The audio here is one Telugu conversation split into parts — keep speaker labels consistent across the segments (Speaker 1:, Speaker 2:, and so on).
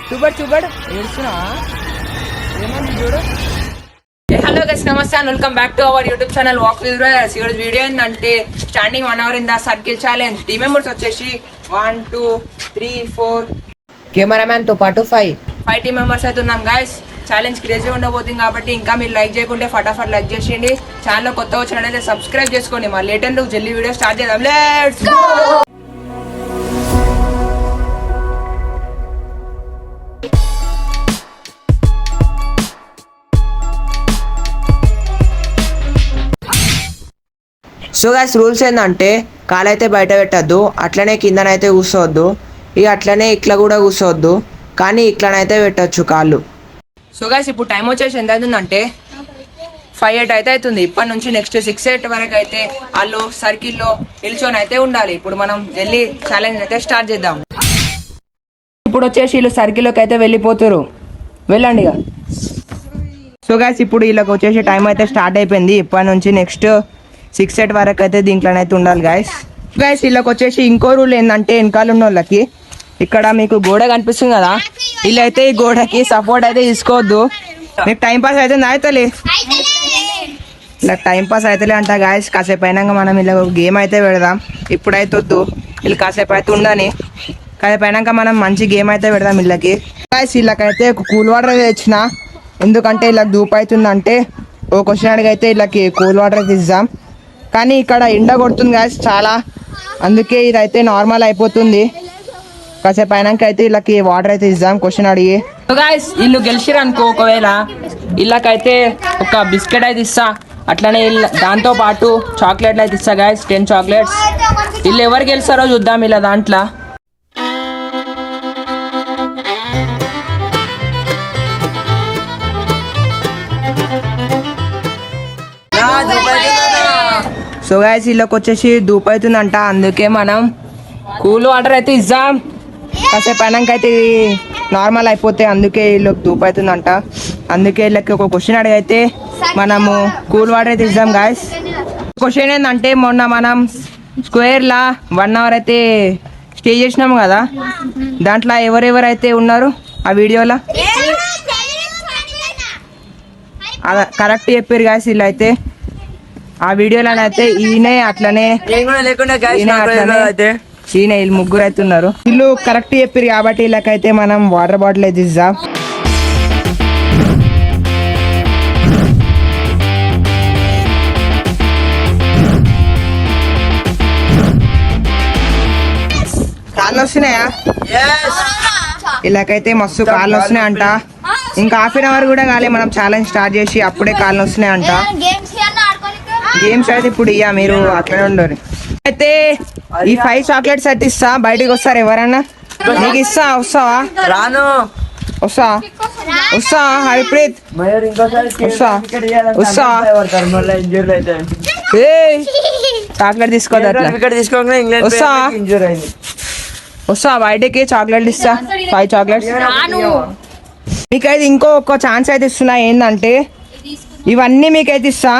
Speaker 1: చూపడు ఏడుస్తున్నా ఏమని చూడు. హలో గైస్, నమస్తే and welcome back to our YouTube channel walk with brothers. ఈరోజు వీడియో ఏంటంటే standing 1 hour in the circle challenge. Team members వచ్చేసి 1 2 3 4 కెమెరామ్యాన్ తో పాటు 5 టీమ్ మెంబర్స్ అయితే ఉన్నాం గైస్. ఛాలెంజ్ క్రేజీ ఉండబోతుంది కాబట్టి ఇంకా మీరు లైక్ చేయకుంటే ఫటాఫట్ లైక్ చేసేయండి. ఛానల్ కొత్త వచ్చినట్లయితే సబ్స్క్రైబ్ చేసుకోండి. మా లేటెంట్ జల్దీ వీడియో స్టార్ట్ చేద్దాం. Let's go. So guys, rules ఏంటంటే కాలైతే బయట పెట్టద్దు, అట్లనే కిందనైతే కూర్చోవద్దు, ఇక అట్లనే ఇట్లా కూడా కూర్చోవద్దు, కానీ ఇట్లనైతే పెట్టచ్చు కాళ్ళు. సో గైస్, ఇప్పుడు టైం వచ్చేసి ఎంత అవుతుందంటే 5-8 అయితే అవుతుంది. ఇప్పటి నుంచి నెక్స్ట్ 6-8 వరకు అయితే వాళ్ళు సర్కిల్లో నిల్చొని అయితే ఉండాలి. ఇప్పుడు మనం వెళ్ళి ఛాలెంజ్ అయితే స్టార్ట్ చేద్దాం. ఇప్పుడు వచ్చేసి వీళ్ళు సర్కిల్లోకి అయితే వెళ్ళిపోతారు, వెళ్ళండి ఇక. సో గైస్, ఇప్పుడు వీళ్ళకి వచ్చేసి టైం అయితే స్టార్ట్ అయిపోయింది. ఇప్పటి నుంచి నెక్స్ట్ 6-8 వరకు అయితే దీంట్లోనైతే ఉండాలి గైస్. వీళ్ళకి వచ్చేసి ఇంకో రూల్ ఏంటంటే వెనకాల ఉన్న వాళ్ళకి ఇక్కడ మీకు గోడ కనిపిస్తుంది కదా, వీళ్ళైతే ఈ గోడకి సపోర్ట్ అయితే తీసుకోవద్దు. మీకు టైం పాస్ అయితే అవుతలే, ఇలా టైం పాస్ అవుతలే అంట గాయస్. కాసేపు అయినాక మనం ఇలా గేమ్ అయితే పెడదాం. ఇప్పుడైతే వద్దు, వీళ్ళు కాసేపు అయితే ఉండని, కాసేపు అయినాక మనం మంచి గేమ్ అయితే పెడదాం వీళ్ళకి. గాయస్, వీళ్ళకైతే కూల్ వాటర్ అయితే ఇచ్చిన, ఎందుకంటే వీళ్ళకి దూపు అవుతుందంటే ఓ క్వశ్చన్ అడిగైతే వీళ్ళకి కూల్ వాటర్ అయితే ఇద్దాం. కానీ ఇక్కడ ఎండ కొడుతుంది గాయస్ చాలా, అందుకే ఇదైతే నార్మల్ అయిపోతుంది. కాసేపు అయినాక అయితే వీళ్ళకి వాటర్ అయితే ఇద్దాం క్వశ్చన్ అడిగి. గాయస్, వీళ్ళు గెలిచిరు అనుకో, ఒకవేళ వీళ్ళకైతే ఒక బిస్కెట్ అయితే ఇస్తా, అట్లనే దాంతో పాటు చాక్లెట్లు అయితే ఇస్తా గాయస్, 10 చాక్లెట్స్. వీళ్ళు ఎవరు గెలుస్తారో చూద్దాం ఇలా దాంట్లో. సో గాయస్, వీళ్ళకి వచ్చేసి దూపు అవుతుందంట, అందుకే మనం కూల్ వాటర్ అయితే ఇద్దాం. కాసేపు అయినాక అయితే నార్మల్ అయిపోతాయి, అందుకే వీళ్ళకి దూపు అవుతుందంట. అందుకే వీళ్ళకి ఒక క్వశ్చన్ అడిగైతే మనము కూల్ వాటర్ అయితే ఇద్దాం గాయస్. క్వశ్చన్ ఏంటంటే మొన్న మనం స్క్వేర్లా 1 hour అయితే స్టే చేసినాము కదా, దాంట్లో ఎవరెవరైతే ఉన్నారు ఆ వీడియోలో కరెక్ట్ చెప్పారు గాయస్. వీళ్ళు అయితే ఆ వీడియోలోనైతే ఈయన అట్లనే ఈయన వీళ్ళు ముగ్గురు అయితే ఉన్నారు. వీళ్ళు కరెక్ట్ చెప్పారు కాబట్టి వీళ్ళకైతే మనం వాటర్ బాటిల్ అయితే ఇద్దాం. కాళ్ళు వస్తున్నాయా? వీళ్ళకైతే మస్తు కాళ్ళు వస్తున్నాయి అంట. ఇంకా 1/2 hour కూడా కాలే మనం ఛాలెంజ్ స్టార్ట్ చేసి, అప్పుడే కాళ్ళు వస్తున్నాయి అంట. గేమ్స్ అయితే ఇప్పుడు ఇయ్యా, మీరు అట్లనే ఉండరు. అయితే ఈ 5 చాక్లెట్స్ అయితే ఇస్తా, బయటకు వస్తారు ఎవరన్నా, నీకు ఇస్తా. వస్తావా? రాను. వస్తా హరిప్రీత్, వస్తా. చాక్లెట్ తీసుకోదా? వస్తా బయటకి, చాక్లెట్ ఇస్తా, 5 చాక్లెట్స్. మీకైతే ఇంకో ఒక ఛాన్స్ అయితే ఇస్తున్నా, ఏంటంటే ఇవన్నీ మీకైతే ఇస్తా,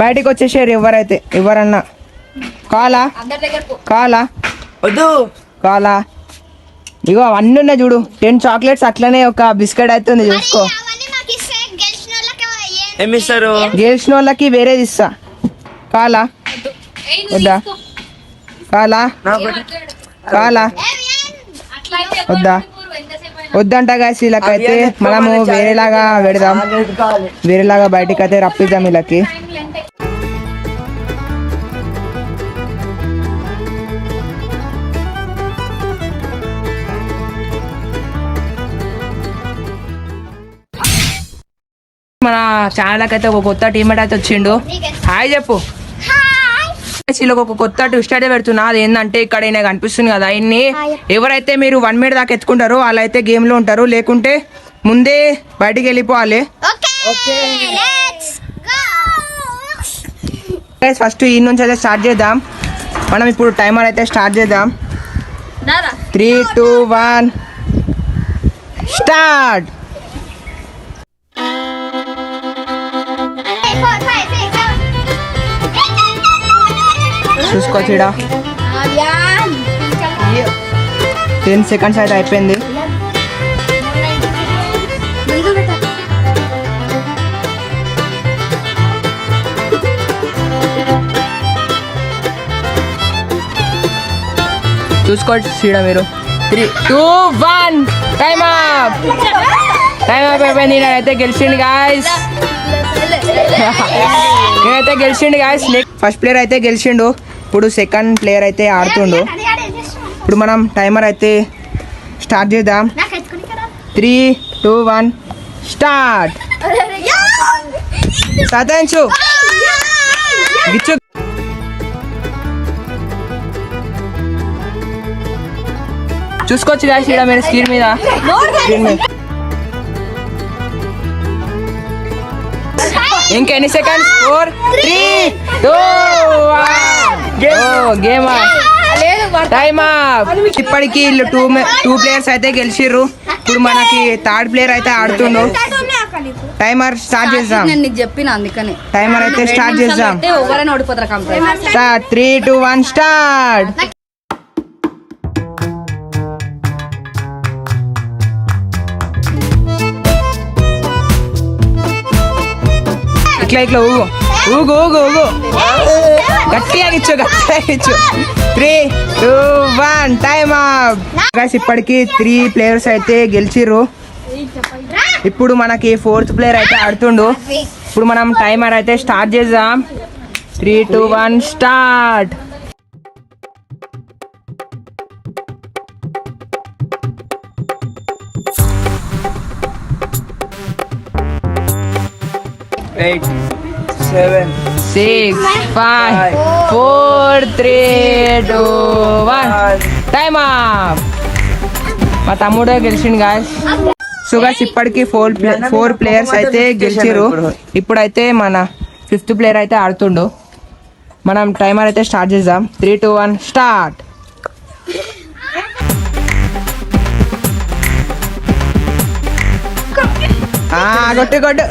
Speaker 1: బయటకు వచ్చేసారు ఎవరైతే ఎవరన్నా. కాలా వద్దు, కాలా. ఇగో అవన్నీ ఉన్నాయి చూడు, 10 చాక్లెట్స్, అట్లనే ఒక బిస్కెట్ అయితే ఉంది చూసుకో. గెలిచిన వాళ్ళకి వేరేది ఇస్తా. కాలా వద్దా? కాలా వద్దా? వద్దంట గాయస్. వీళ్ళకైతే మనము వేరేలాగా పెడదాం, వేరేలాగా బయటకి అయితే రప్పిద్దాం వీళ్ళకి. మన ఛానల్కి అయితే ఒక కొత్త టీమేట్ అయితే వచ్చిండు. హాయ్ చెప్పు. వీళ్ళకి ఒక కొత్త ట్విస్ట్ అయితే పెడుతున్నా. అది ఏంటంటే ఇక్కడ ఈయన కనిపిస్తుంది కదా, ఇన్ని ఎవరైతే మీరు 1 minute దాకా ఎత్తుకుంటారో వాళ్ళు అయితే గేమ్ లో ఉంటారు, లేకుంటే ముందే బయటికి వెళ్ళిపోవాలి. ఫస్ట్ ఈ నుంచి అయితే స్టార్ట్ చేద్దాం మనం. ఇప్పుడు టైమర్ అయితే స్టార్ట్ చేద్దాం. 3 2 1 స్టార్ట్. చూసుకోవచ్చు, 10 seconds అయితే అయిపోయింది. చూసుకోవచ్చు సీడ మీరు 3, 2, 1 టైమ్ అప్ అయిపోయింది. నేనైతే గెలిచిండు గాయస్. నేనైతే గెలిచిండు గాయస్. ఫస్ట్ ప్లేయర్ అయితే గెలిచిండు. ఇప్పుడు సెకండ్ ప్లేయర్ అయితే ఆడుతుండు. ఇప్పుడు మనం టైమర్ అయితే స్టార్ట్ చేద్దాం. 3, 2, 1 స్టార్ట్. సతాయించు గిచ్చు. చూసుకోవచ్చు గాయస్ ఇక్కడ మీరు స్క్రీన్ మీద. ఇంకెన్ని సెకండ్స్? 4, 3, 2, 1 game time up. ఇప్పటికి వీళ్ళు టూ ప్లేయర్స్ అయితే గెలిచిర్రు. ఇప్పుడు మనకి థర్డ్ ప్లేయర్ అయితే ఆడుతుండు. టైమర్ స్టార్ట్ చేద్దాం. టైమర్ అయితే స్టార్ట్ చేద్దాం. Start 3, 2, 1 start. ఇట్లా ఊగు ఊగు ఊగు ఊగు గట్టిగా ఇచ్చు 3, 2, 1 టైమ్ అప్. ఇప్పటికి 3 ప్లేయర్స్ అయితే గెలిచిర్రు. ఇప్పుడు మనకి ఫోర్త్ ప్లేయర్ అయితే ఆడుతుండు. ఇప్పుడు మనం టైమర్ అయితే స్టార్ట్ చేద్దాం. 3, 2, 1 స్టార్ట్. Eight, 7, 6, 5, 4, 3, 2, 1 time up. మా తమ్ముడే గెలిచిండు గాయస్. సో గాయస్ ఇప్పటికి 4 ప్లేయర్స్ అయితే గెలిచిర్రు. ఇప్పుడైతే మన 5th ప్లేయర్ అయితే ఆడుతుండు. మనం టైమర్ అయితే స్టార్ట్ చేద్దాం. 3, 2, 1 స్టార్ట్. కొట్టు కొట్టు.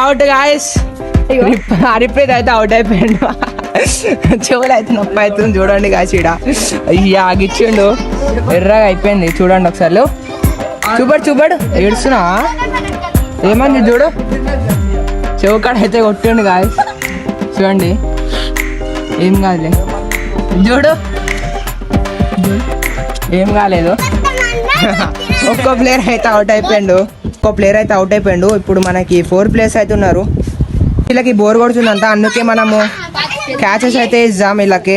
Speaker 1: Out guys. హరిప్రీత్ అయితే అవుట్ అయిపోయిండు. చెవులు అయితే నొప్పి అవుతుంది చూడండి గాయస్. ఈడ అయ్యా ఆగిచ్చిండు. ఎర్రగా అయిపోయింది చూడండి ఒకసారి. చూపడు ఏడుస్తున్నా ఏమంది చూడు. చెవుకాడ అయితే కొట్టిండు గాయస్. చూడండి ఏం కాదులే. చూడు ఏం కాలేదు. ఒక్కో ప్లేయర్ అయితే అవుట్ అయిపోయిండు. ఇప్పుడు మనకి 4 ప్లేయర్స్ అయితే ఉన్నారు. వీళ్ళకి బోర్ కొడుతుందంట, అందుకే మనము క్యాచెస్ అయితే ఇద్దాం వీళ్ళకి.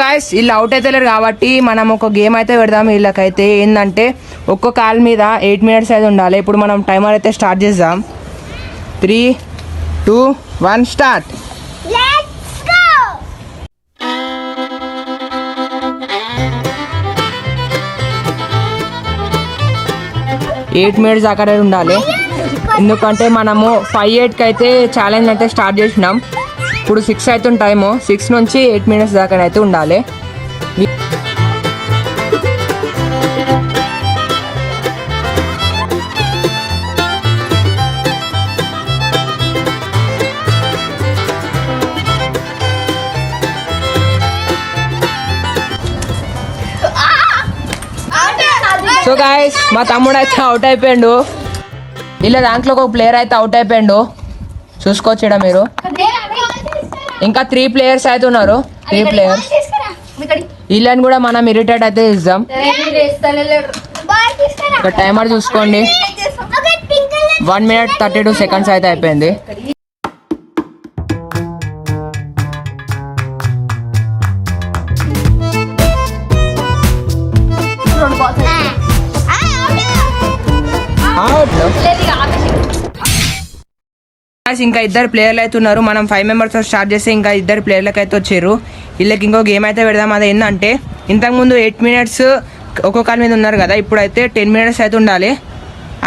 Speaker 1: గాయస్ వీళ్ళు అవుట్ అయితే లేరు కాబట్టి మనం ఒక గేమ్ అయితే పెడదాం. వీళ్ళకైతే ఏంటంటే ఒక్కో కాల్ మీద 8 మినిట్స్ అయితే ఉండాలి. ఇప్పుడు మనం టైమర్ అయితే స్టార్ట్ చేద్దాం. 3, 2, 1 స్టార్ట్. 8 మినిట్స్ అక్కడే ఉండాలి. ఎందుకంటే మనము 5-8కి అయితే ఛాలెంజ్ అయితే స్టార్ట్ చేసినాం. ఇప్పుడు 6 అవుతుంది టైము. 6 నుంచి 8 మినిట్స్ దాకా అయితే ఉండాలి. సో గాయస్ మా తమ్ముడు అయితే అవుట్ అయిపోయిండు. ఇలా దాంట్లో ఒక ప్లేయర్ అయితే అవుట్ అయిపోయిండు. చూసుకోవచ్చు ఇక్కడ మీరు. ఇంకా 3 ప్లేయర్స్ అయితే ఉన్నారు. 3 ప్లేయర్స్ వీళ్ళని కూడా మనం ఇరిటేట్ అయితే ఇద్దాం. ఒక టైమర్ చూసుకోండి. 1 minute 32 seconds అయితే అయిపోయింది. ఇంకా 2 ప్లేయర్లు అయితే ఉన్నారు. మనం 5 మెంబర్స్ స్టార్ట్ చేస్తే ఇంకా 2 ప్లేయర్లకు అయితే వచ్చారు. వీళ్ళకి ఇంకో గేమ్ అయితే పెడదాం. అది ఏంటంటే ఇంతకుముందు 8 మినిట్స్ ఒక్కో కాల్ మీద ఉన్నారు కదా, ఇప్పుడైతే 10 మినిట్స్ అయితే ఉండాలి.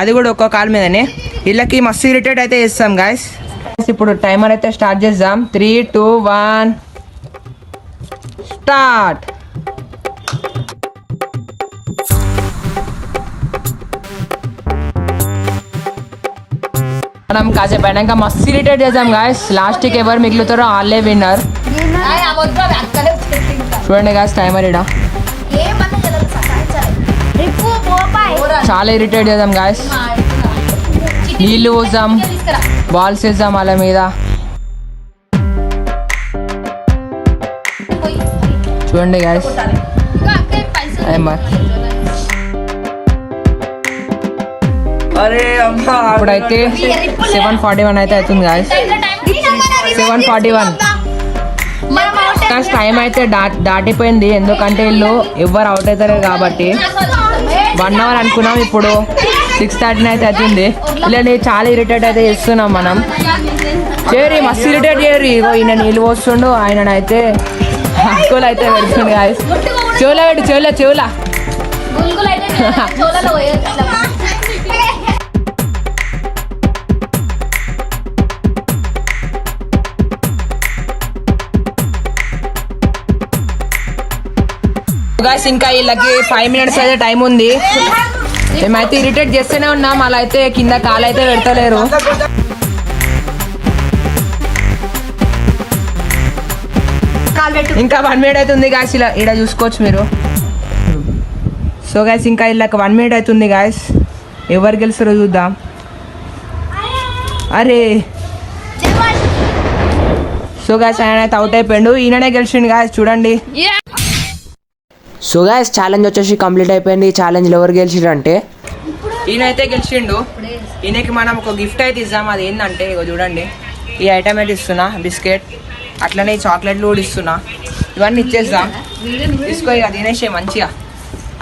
Speaker 1: అది కూడా ఒక్కో కాల్ మీదనే. వీళ్ళకి మస్తు ఇరిటేట్ అయితే చేస్తాం గాయస్. ఇప్పుడు టైమర్ అయితే స్టార్ట్ చేద్దాం. 3, 2, 1 స్టార్ట్. మనం కాసేపు అయినాక మస్తు ఇరిటేట్ చేద్దాం గాయస్. లాస్ట్కి ఎవరు మిగులుతారో వాళ్ళే విన్నర్. చూడండి గాయస్ టైమర్ ఇడ చాలా ఇరిటేట్ చేద్దాం గాయస్. నీళ్ళు పోసాం, బాల్స్ వేద్దాం వాళ్ళ మీద. చూడండి గాయస్, ఇప్పుడైతే 7:41 అయితే అవుతుంది గాయస్. 7:41 టైం అయితే దాటిపోయింది. ఎందుకంటే వీళ్ళు ఎవ్వరు అవుట్ అవుతారు కాబట్టి 1 అవర్ అనుకున్నాం, ఇప్పుడు 6:30 అయితే అవుతుంది. ఇలా చాలా ఇరిటేట్ అయితే చేస్తున్నాం మనం. చేరి మస్తు ఇరిటేట్ చేయరు. ఇగో ఈయన నీళ్ళు పోస్తుండు, ఆయన అయితే హక్కులు అయితే పెడుతుంది గాయస్. చెవులా పెట్టు, చెవులా. గాయస్ ఇంకా వీళ్ళకి 5 minutes అయితే టైం ఉంది. మేమైతే ఇరిటేట్ చేస్తూనే ఉన్నాం, అలా అయితే కింద కాలు అయితే పెడతలేరు. ఇంకా 1 minute అవుతుంది గాయస్. ఇలా ఇక్కడ చూసుకోవచ్చు మీరు. సో గాయస్ ఇంకా వీళ్ళకి 1 minute అవుతుంది గాయస్. ఎవరు గెలుస్తారో చూద్దాం. అరే సో గాయస్ ఆయన అయితే అవుట్ అయిపోయాడు, ఈయననే గెలిచిండు గాయస్. చూడండి. సో గాయస్ ఛాలెంజ్ వచ్చేసి కంప్లీట్ అయిపోయింది. ఈ ఛాలెంజ్లో ఎవరు గెలిచిరు అంటే ఈయనైతే గెలిచిండు. ఈయనకి మనం ఒక గిఫ్ట్ అయితే ఇద్దాం. అది ఏంటంటే ఇగో చూడండి, ఈ ఐటమ్ అయితే ఇస్తున్నా, బిస్కెట్, అట్లనే చాక్లెట్లు కూడా ఇస్తున్నా. ఇవన్నీ ఇచ్చేద్దాం, తీసుకో ఇక తినేసే మంచిగా.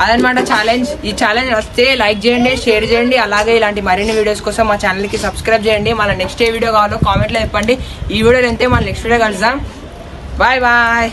Speaker 1: అదనమాట ఛాలెంజ్. ఈ ఛాలెంజ్ వస్తే లైక్ చేయండి, షేర్ చేయండి. అలాగే ఇలాంటి మరిన్ని వీడియోస్ కోసం మా ఛానల్కి సబ్స్క్రైబ్ చేయండి. మళ్ళీ నెక్స్ట్ ఏ వీడియో కావాలో కామెంట్లో చెప్పండి. ఈ వీడియోలో అయితే మళ్ళీ నెక్స్ట్ వీడియో కలుద్దాం. Bye bye.